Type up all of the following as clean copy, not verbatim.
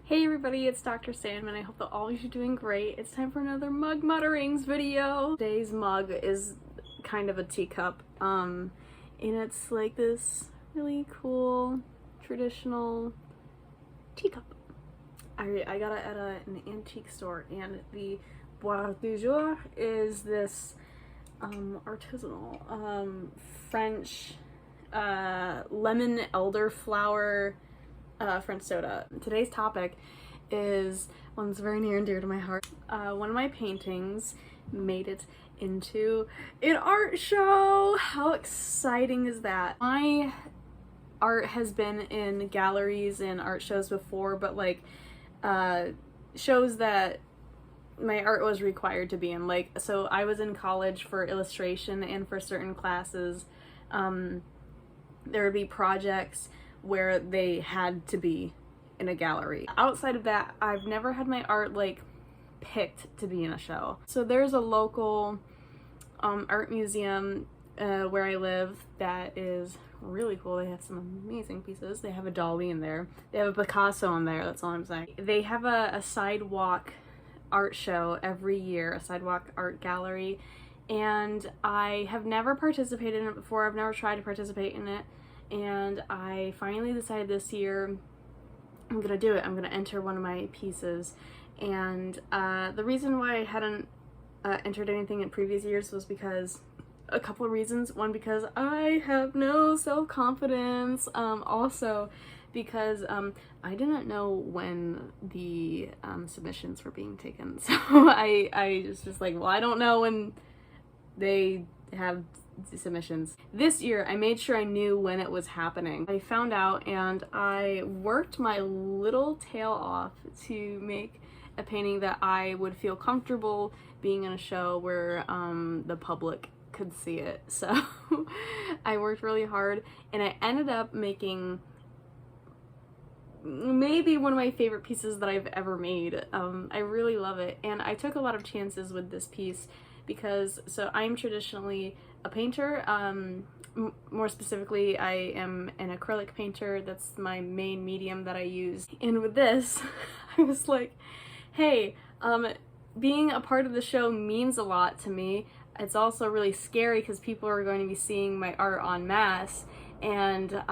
Hey everybody, it's Dr. Sandman. I hope that all of you are doing great. It's time for another mug mutterings video. Today's mug is kind of a teacup, and it's like this really cool traditional teacup. I got it at an antique store, and the boire du jour is this artisanal French lemon elderflower French soda. Today's topic is one that's very near and dear to my heart. One of my paintings made it into an art show. How exciting is that? My art has been in galleries and art shows before, but like shows that my art was required to be in. Like, so I was in college for illustration, and for certain classes there would be projects where they had to be in a gallery. Outside of that, I've never had my art like picked to be in a show. So there's a local art museum where I live that is really cool. They have some amazing pieces. They have a Dali in there. They have a Picasso in there, that's all I'm saying. They have a sidewalk art show every year, a sidewalk art gallery, and I have never participated in it before. I've never tried to participate in it. And I finally decided this year I'm gonna do it. I'm gonna enter one of my pieces. And the reason why I hadn't entered anything in previous years was because a couple of reasons. One, because I have no self-confidence. Also because I didn't know when the submissions were being taken. So I was just like, well, I don't know when they have submissions. This year I made sure I knew when it was happening. I found out, and I worked my little tail off to make a painting that I would feel comfortable being in a show where the public could see it. So I worked really hard, and I ended up making maybe one of my favorite pieces that I've ever made. I really love it, and I took a lot of chances with this piece because, so I'm traditionally a painter. More specifically, I am an acrylic painter. That's my main medium that I use. And with this, I was like, hey, being a part of the show means a lot to me. It's also really scary because people are going to be seeing my art en masse, and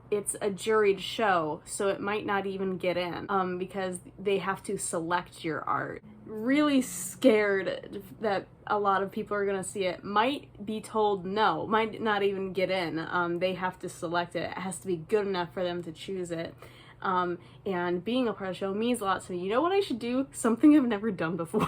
it's a juried show, so it might not even get in because they have to select your art. Really scared that a lot of people are gonna see it, might be told no, might not even get in. They have to select it. It has to be good enough for them to choose it. And being a part of the show means a lot to me. You know what I should do? Something I've never done before.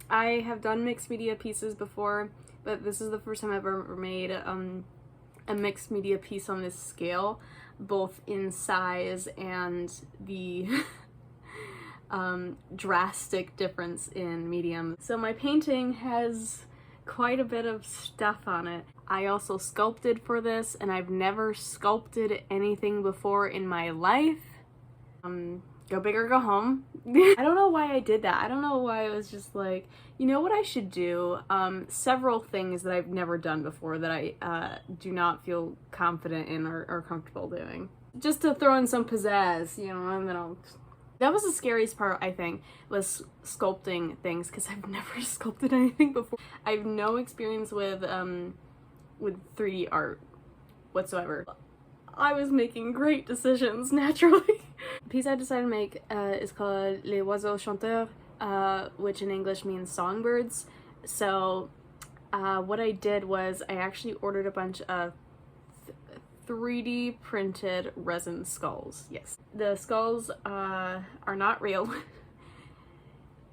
I have done mixed media pieces before, but this is the first time I've ever made a mixed media piece on this scale, both in size and the drastic difference in medium. So my painting has quite a bit of stuff on it. I also sculpted for this, and I've never sculpted anything before in my life. Go big or go home. I don't know why I did that. I don't know why I was just like, you know what I should do? Several things that I've never done before that I do not feel confident in or comfortable doing. Just to throw in some pizzazz, you know, and then I'll... That was the scariest part, I think, was sculpting things, because I've never sculpted anything before. I have no experience with 3D art whatsoever. I was making great decisions, naturally. The piece I decided to make is called Les Oiseaux Chanteurs, which in English means songbirds. So what I did was I actually ordered a bunch of 3D printed resin skulls. Yes. The skulls are not real.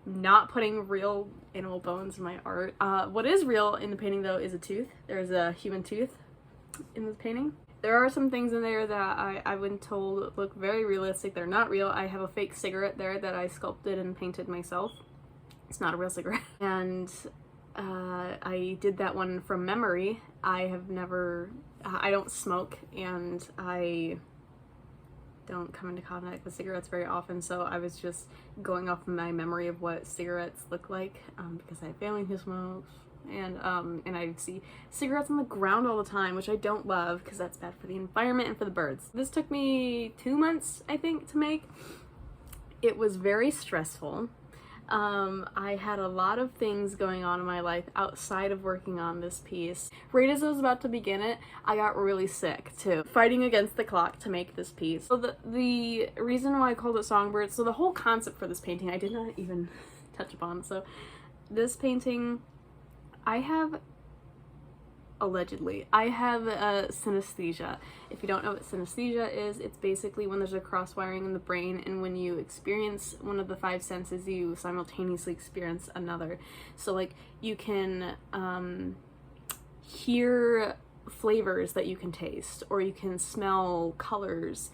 Not putting real animal bones in my art. What is real in the painting, though, is a tooth. There's a human tooth in the painting. There are some things in there that I've been told look very realistic. They're not real. I have a fake cigarette there that I sculpted and painted myself. It's not a real cigarette. And I did that one from memory. I don't smoke, and I don't come into contact with cigarettes very often, so I was just going off of my memory of what cigarettes look like, because I have family who smokes, and I see cigarettes on the ground all the time, which I don't love because that's bad for the environment and for the birds. This took me 2 months, I think, to make, It was very stressful. I had a lot of things going on in my life outside of working on this piece. Right as I was about to begin it, I got really sick too, fighting against the clock to make this piece. So the reason why I called it Songbird, so the whole concept for this painting I did not even touch upon. So this painting, allegedly, I have synesthesia. If you don't know what synesthesia is, it's basically when there's a cross-wiring in the brain, and when you experience one of the five senses, you simultaneously experience another. So like you can hear flavors that you can taste, or you can smell colors.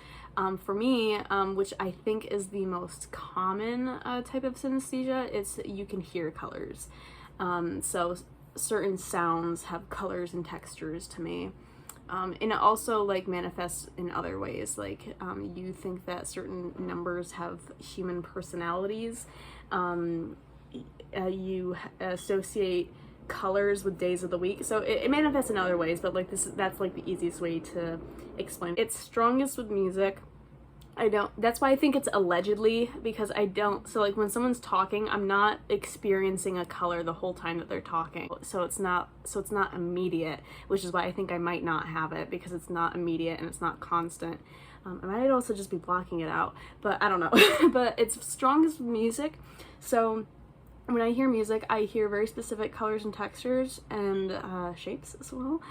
For me, which I think is the most common type of synesthesia, it's you can hear colors. So certain sounds have colors and textures to me, and it also like manifests in other ways, like you think that certain numbers have human personalities, you associate colors with days of the week, so it manifests in other ways, but like that's like the easiest way to explain it. It's strongest with music. That's why I think it's allegedly, because so like when someone's talking, I'm not experiencing a color the whole time that they're talking. So it's not immediate, which is why I think I might not have it, because it's not immediate and it's not constant. I might also just be blocking it out, but I don't know. But it's strongest with music. So when I hear music, I hear very specific colors and textures and shapes as well.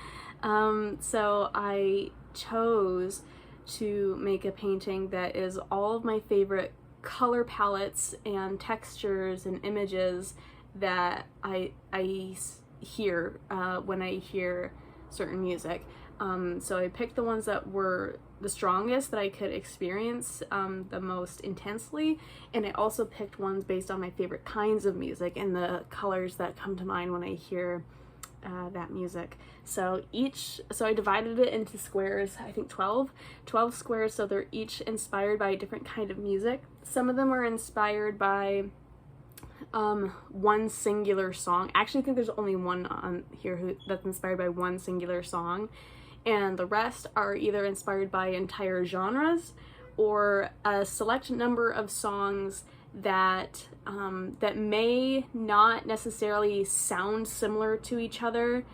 So I chose to make a painting that is all of my favorite color palettes and textures and images that I hear when I hear certain music. So I picked the ones that were the strongest, that I could experience the most intensely, and I also picked ones based on my favorite kinds of music and the colors that come to mind when I hear that music. So I divided it into squares, I think 12 squares, so they're each inspired by a different kind of music. Some of them are inspired by one singular song. Actually, I think there's only one on here that's inspired by one singular song, and the rest are either inspired by entire genres or a select number of songs that that may not necessarily sound similar to each other,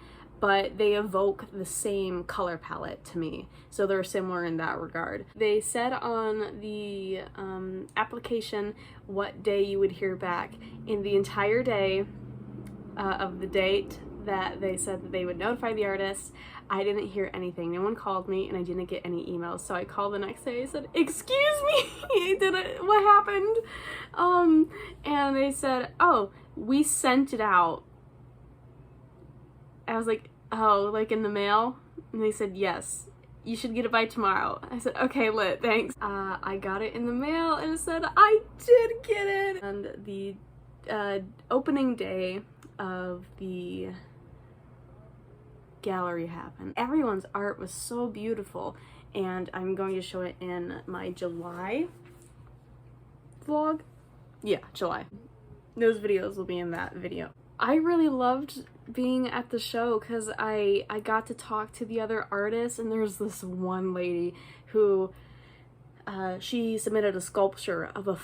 but they evoke the same color palette to me. So they're similar in that regard. They said on the application what day you would hear back. In the entire day of the date that they said that they would notify the artist, I didn't hear anything. No one called me, and I didn't get any emails. So I called the next day. I said, "Excuse me, what happened?" And they said, "Oh, we sent it out." I was like, "Oh, like in the mail?" And they said, "Yes, you should get it by tomorrow." I said, "Okay, lit, thanks." I got it in the mail, and it said I did get it. And the opening day of the gallery happened. Everyone's art was so beautiful, and I'm going to show it in my July vlog. Yeah, July. Those videos will be in that video. I really loved being at the show because I got to talk to the other artists, and there's this one lady who she submitted a sculpture of a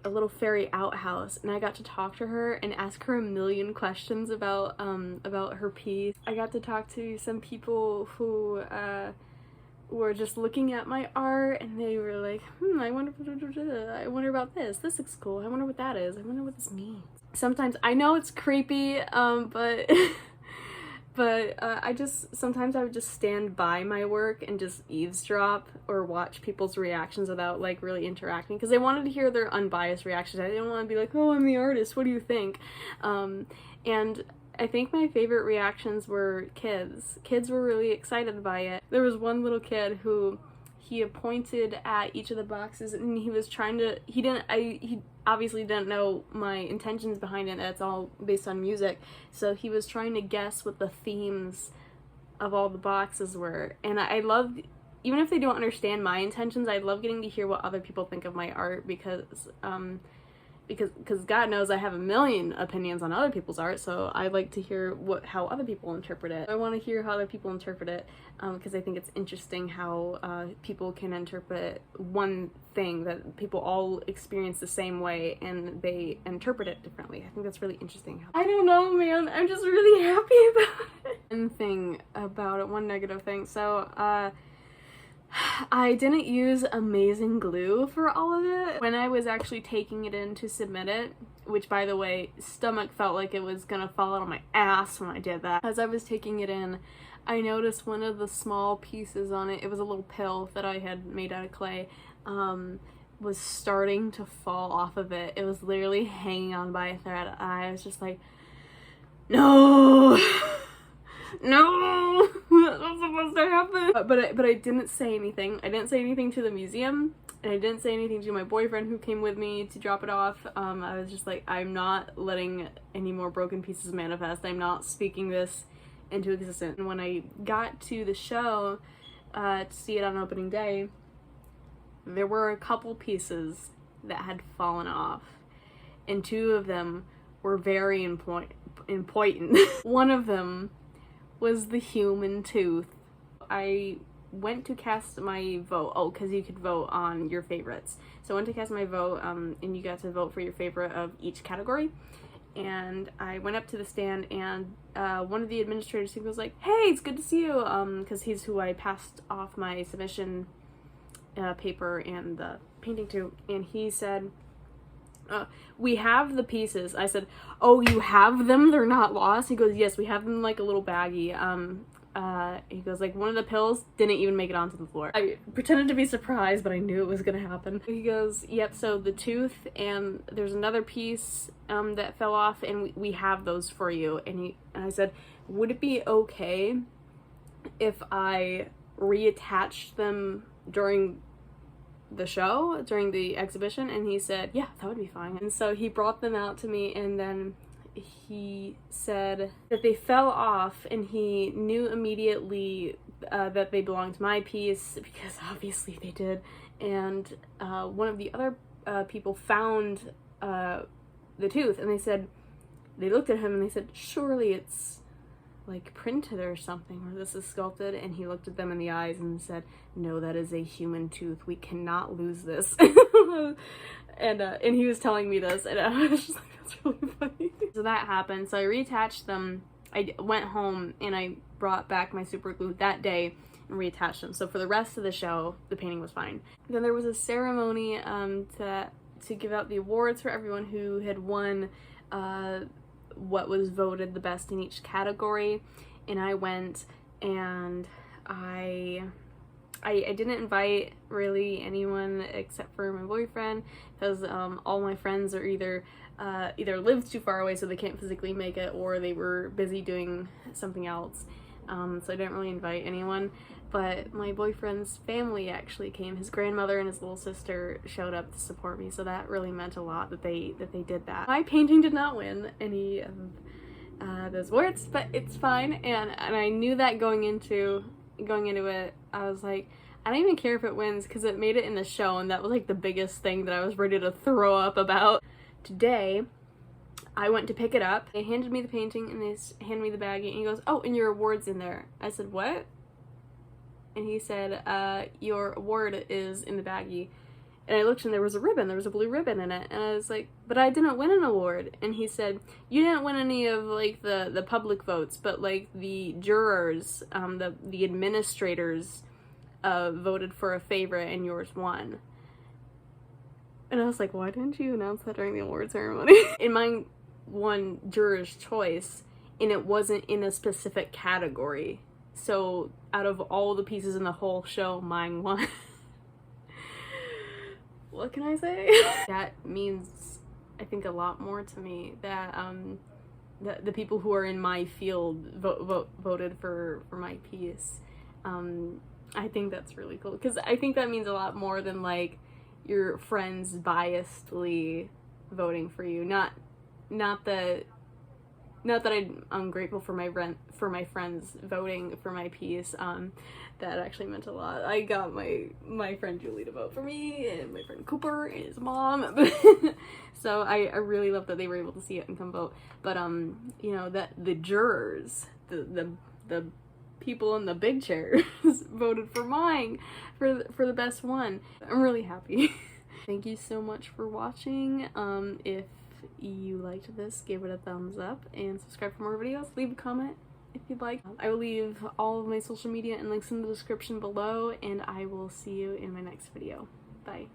little fairy outhouse, and I got to talk to her and ask her a million questions about her piece. I got to talk to some people who were just looking at my art, and they were like, I wonder about this. This looks cool. I wonder what that is. I wonder what this means. Sometimes I know it's creepy, but sometimes I would just stand by my work and just eavesdrop or watch people's reactions without like really interacting, because I wanted to hear their unbiased reactions. I didn't want to be like, "Oh, I'm the artist, what do you think?" And I think my favorite reactions were kids. Kids were really excited by it. There was one little kid who he pointed at each of the boxes, and he was trying to, he obviously didn't know my intentions behind it. It's all based on music. So he was trying to guess what the themes of all the boxes were. And I love, even if they don't understand my intentions, I love getting to hear what other people think of my art, because because God knows I have a million opinions on other people's art, so I like to hear how other people interpret it. I want to hear how other people interpret it, because I think it's interesting how people can interpret one thing that people all experience the same way and they interpret it differently. I think that's really interesting. I don't know, man. I'm just really happy about it. One thing about it, one negative thing. So, I didn't use amazing glue for all of it. When I was actually taking it in to submit it, which by the way, stomach felt like it was gonna fall out of my ass when I did that. As I was taking it in, I noticed one of the small pieces on it, it was a little pill that I had made out of clay, was starting to fall off of it. It was literally hanging on by a thread. I was just like, no! No! That's not supposed to happen! But I didn't say anything. I didn't say anything to the museum, and I didn't say anything to my boyfriend who came with me to drop it off. I was just like, I'm not letting any more broken pieces manifest. I'm not speaking this into existence. And when I got to the show to see it on opening day, there were a couple pieces that had fallen off, and two of them were very important. One of them was the human tooth. I went to cast my vote, because you could vote on your favorites. So I went to cast my vote, and you got to vote for your favorite of each category. And I went up to the stand, and one of the administrators, he was like, hey, it's good to see you, because he's who I passed off my submission paper and the painting to, and he said, we have the pieces. I said, oh, you have them? They're not lost? He goes, yes, we have them in like a little baggie. He goes, like, one of the pills didn't even make it onto the floor. I pretended to be surprised, but I knew it was gonna happen. He goes, yep, so the tooth and there's another piece that fell off, and we have those for you. And I said, would it be okay if I reattached them during the show, during the exhibition? And he said, yeah, that would be fine. And so he brought them out to me, and then he said that they fell off, and he knew immediately that they belonged to my piece, because obviously they did. And one of the other people found the tooth, and they looked at him and they said, surely it's like printed or something, or this is sculpted. And he looked at them in the eyes and said, no, that is a human tooth. We cannot lose this. and he was telling me this, and I was just like, that's really funny. So that happened. So I reattached them. I went home and I brought back my super glue that day and reattached them. So for the rest of the show, the painting was fine. Then there was a ceremony to give out the awards for everyone who had won what was voted the best in each category, and I went, and I didn't invite really anyone except for my boyfriend, because all my friends are either live too far away so they can't physically make it, or they were busy doing something else, so I didn't really invite anyone. But my boyfriend's family actually came. His grandmother and his little sister showed up to support me, so that really meant a lot that they did that. My painting did not win any of those awards, but it's fine. And I knew that going into it, I was like, I don't even care if it wins, because it made it in the show, and that was like the biggest thing that I was ready to throw up about. Today, I went to pick it up. They handed me the painting, and they handed me the baggie, and he goes, oh, and your award's in there. I said, what? And he said, your award is in the baggie. And I looked, and there was a ribbon. There was a blue ribbon in it. And I was like, but I didn't win an award. And he said, you didn't win any of, like, the public votes, but, like, the jurors, the administrators voted for a favorite, and yours won. And I was like, why didn't you announce that during the award ceremony? And mine won juror's choice, and it wasn't in a specific category. So out of all the pieces in the whole show, mine won. What can I say? That means, I think, a lot more to me, that the people who are in my field voted for my piece. I think that's really cool, because I think that means a lot more than, like, your friends biasedly voting for you. Not that not that I'm grateful for my friends voting for my piece. That actually meant a lot. I got my friend Julie to vote for me, and my friend Cooper and his mom. So I really love that they were able to see it and come vote. But you know, that the jurors, the people in the big chairs voted for mine for the best one. I'm really happy. Thank you so much for watching. If you liked this, give it a thumbs up and subscribe for more videos. Leave a comment if you'd like. I will leave all of my social media and links in the description below, and I will see you in my next video. Bye.